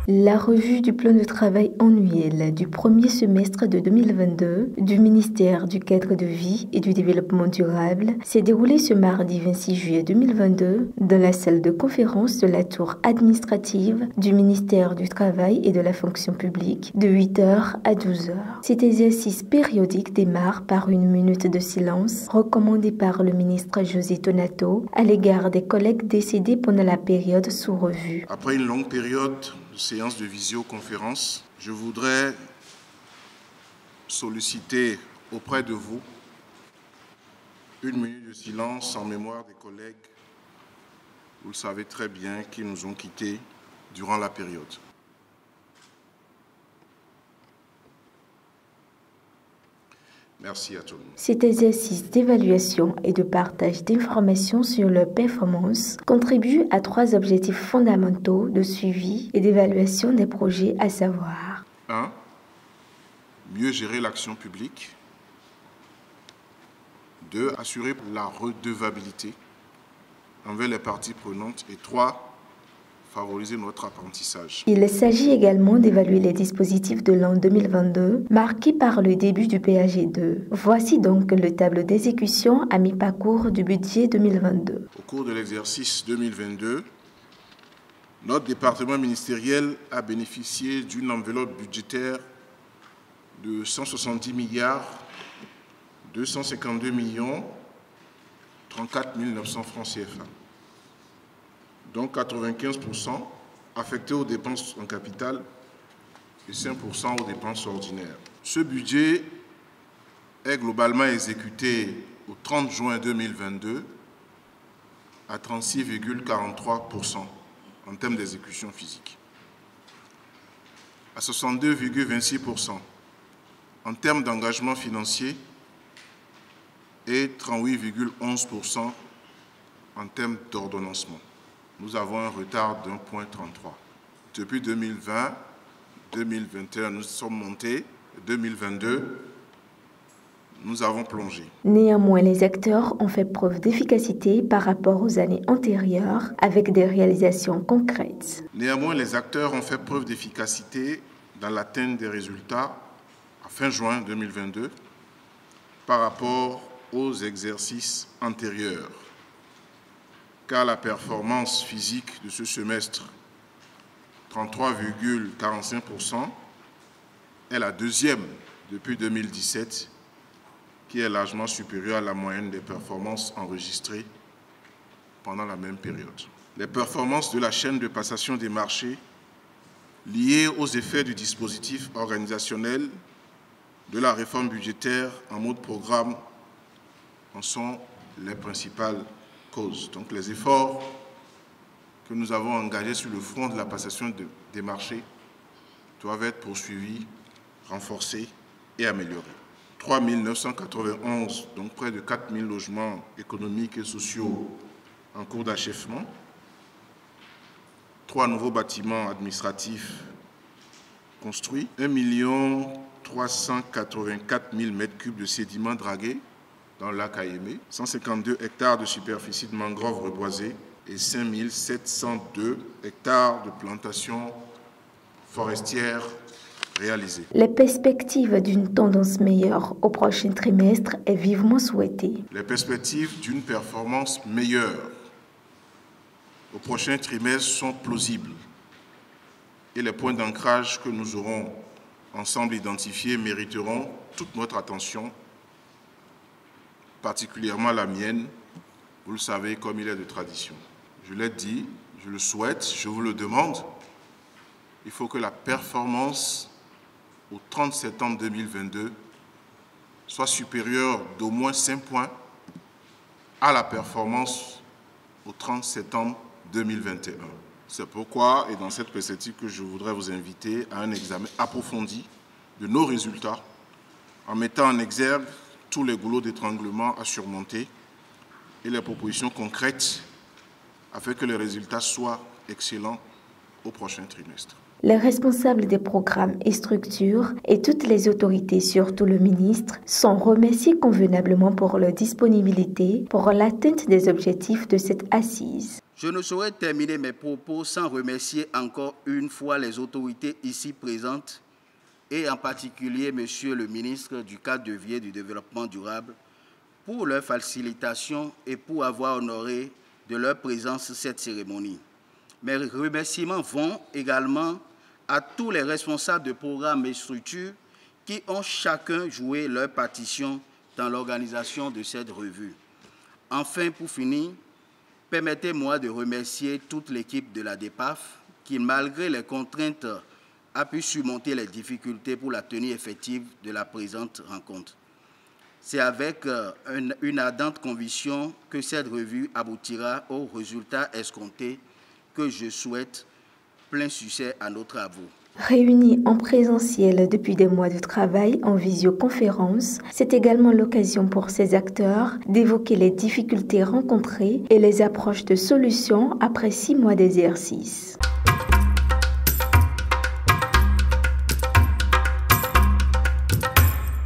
La revue du plan de travail annuel du premier semestre de 2022 du ministère du Cadre de vie et du Développement durable s'est déroulée ce mardi 26 juillet 2022 dans la salle de conférence de la tour administrative du ministère du Travail et de la fonction publique de 8h à 12h. Cet exercice périodique démarre par une minute de silence recommandée par le ministre José Tonato à l'égard des collègues décédés pendant la période sous revue. Après une longue période de séance de visioconférence, je voudrais solliciter auprès de vous une minute de silence en mémoire des collègues, vous le savez très bien, qui nous ont quittés durant la période. Merci à tout le monde. Cet exercice d'évaluation et de partage d'informations sur leur performance contribue à 3 objectifs fondamentaux de suivi et d'évaluation des projets, à savoir 1. Mieux gérer l'action publique. 2. Assurer la redevabilité envers les parties prenantes. Et 3. Favoriser notre apprentissage. Il s'agit également d'évaluer les dispositifs de l'an 2022, marqués par le début du PAG2. Voici donc le tableau d'exécution à mi-parcours du budget 2022. Au cours de l'exercice 2022, notre département ministériel a bénéficié d'une enveloppe budgétaire de 170 milliards 252 millions 34 900 francs CFA. Donc 95% affectés aux dépenses en capital et 5% aux dépenses ordinaires. Ce budget est globalement exécuté au 30 juin 2022 à 36,43% en termes d'exécution physique, à 62,26% en termes d'engagement financier et 38,11% en termes d'ordonnancement. Nous avons un retard d'1,33. Depuis 2020, 2021, nous sommes montés. 2022, nous avons plongé. Néanmoins, les acteurs ont fait preuve d'efficacité par rapport aux années antérieures avec des réalisations concrètes. Néanmoins, les acteurs ont fait preuve d'efficacité dans l'atteinte des résultats à fin juin 2022 par rapport aux exercices antérieurs, car la performance physique de ce semestre, 33,45%, est la deuxième depuis 2017, qui est largement supérieure à la moyenne des performances enregistrées pendant la même période. Les performances de la chaîne de passation des marchés liées aux effets du dispositif organisationnel de la réforme budgétaire en mode programme en sont les principales causes. Donc les efforts que nous avons engagés sur le front de la passation des marchés doivent être poursuivis, renforcés et améliorés. 3 991, donc près de 4 000 logements économiques et sociaux en cours d'achèvement. 3 nouveaux bâtiments administratifs construits. 1 384 000 m3 de sédiments dragués dans le lac Ayémé, 152 hectares de superficie de mangroves reboisées et 5 702 hectares de plantations forestières réalisées. Les perspectives d'une tendance meilleure au prochain trimestre est vivement souhaitée. Les perspectives d'une performance meilleure au prochain trimestre sont plausibles et les points d'ancrage que nous aurons ensemble identifiés mériteront toute notre attention, particulièrement la mienne, vous le savez, comme il est de tradition. Je l'ai dit, je le souhaite, je vous le demande, il faut que la performance au 30 septembre 2022 soit supérieure d'au moins 5 points à la performance au 30 septembre 2021. C'est pourquoi, et dans cette perspective, que je voudrais vous inviter à un examen approfondi de nos résultats en mettant en exergue tous les goulots d'étranglement à surmonter et les propositions concrètes afin que les résultats soient excellents au prochain trimestre. Les responsables des programmes et structures et toutes les autorités, surtout le ministre, sont remerciés convenablement pour leur disponibilité pour l'atteinte des objectifs de cette assise. Je ne saurais terminer mes propos sans remercier encore une fois les autorités ici présentes et en particulier Monsieur le ministre du cadre de vie et du développement durable pour leur facilitation et pour avoir honoré de leur présence cette cérémonie. Mes remerciements vont également à tous les responsables de programmes et structures qui ont chacun joué leur partition dans l'organisation de cette revue. Enfin, pour finir, permettez-moi de remercier toute l'équipe de la DEPAF qui, malgré les contraintes, a pu surmonter les difficultés pour la tenue effective de la présente rencontre. C'est avec une ardente conviction que cette revue aboutira aux résultats escomptés que je souhaite plein succès à nos travaux. Réunis en présentiel depuis des mois de travail en visioconférence, c'est également l'occasion pour ces acteurs d'évoquer les difficultés rencontrées et les approches de solutions après 6 mois d'exercice.